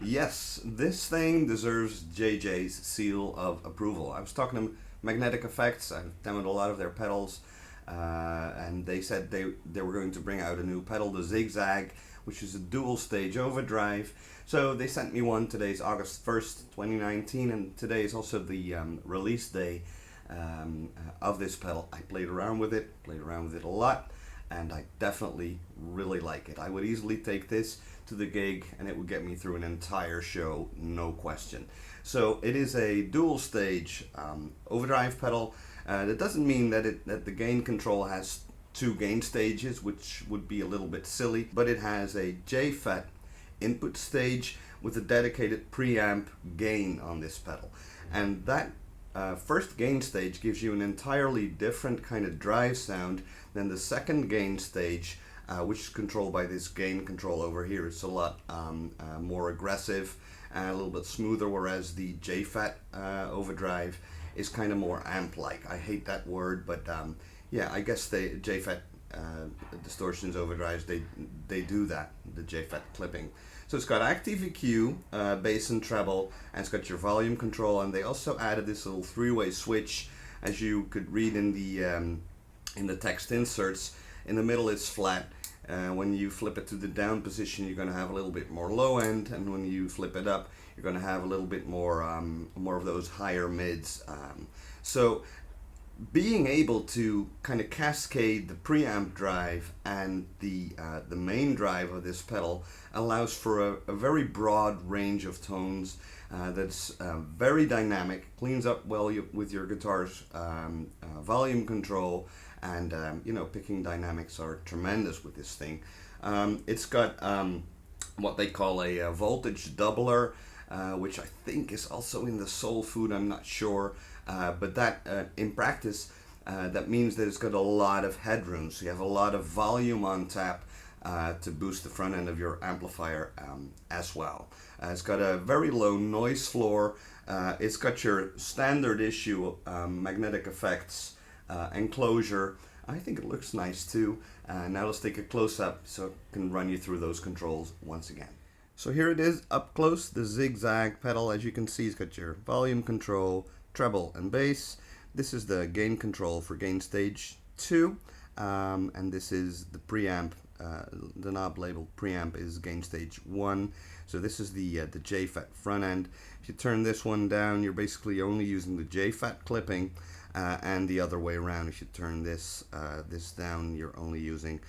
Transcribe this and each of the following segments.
Yes, this thing deserves JJ's seal of approval. I was talking to Magnetic Effects. I've demoed a lot of their pedals, and they said they were going to bring out a new pedal, the Zig Zag, which is a dual stage overdrive. So they sent me one. Today's August 1st, 2019, and today is also the release day of this pedal. I played around with it a lot, and I definitely really like it. I would easily take this to the gig and it would get me through an entire show, no question. So it is a dual stage overdrive pedal. That doesn't mean that the gain control has two gain stages, which would be a little bit silly, but it has a JFET input stage with a dedicated preamp gain on this pedal. And that first gain stage gives you an entirely different kind of drive sound than the second gain stage, which is controlled by this gain control over here. It's a lot more aggressive and a little bit smoother, whereas the JFET overdrive is kind of more amp-like. I hate that word, but yeah, I guess the JFET distortions overdrives, they do that, the JFET clipping. So it's got active EQ, bass and treble, and it's got your volume control, and they also added this little three-way switch, as you could read in the text inserts. In the middle it's flat. When you flip it to the down position, you're going to have a little bit more low end, and when you flip it up, you're going to have a little bit more more of those higher mids. So being able to kind of cascade the preamp drive and the main drive of this pedal allows for a very broad range of tones that's very dynamic, cleans up well with your guitar's volume control, and you know, picking dynamics are tremendous with this thing. It's got what they call a voltage doubler, which I think is also in the soul food, I'm not sure, but that in practice that means that it's got a lot of headroom, so you have a lot of volume on tap to boost the front end of your amplifier as well. It's got a very low noise floor. It's got your standard issue Magnetic Effects enclosure. I think it looks nice too. Now let's take a close-up so I can run you through those controls once again. So here it is up close, the Zig Zag pedal. As you can see, it's got your volume control, treble and bass. This is the gain control for gain stage 2, and this is the preamp the knob labeled preamp is gain stage 1. So this is the JFET front end. If you turn this one down, you're basically only using the JFET clipping, and the other way around. If you turn this down, you're only using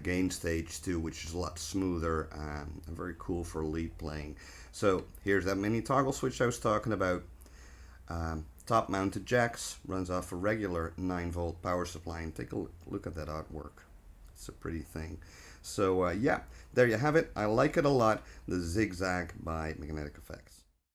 gain stage 2, which is a lot smoother and very cool for lead playing. So here's that mini toggle switch I was talking about. Top mounted jacks, runs off a regular 9-volt power supply, and take a look at that artwork. It's a pretty thing. So yeah, there you have it. I like it a lot. The Zig Zag by Magnetic Effects.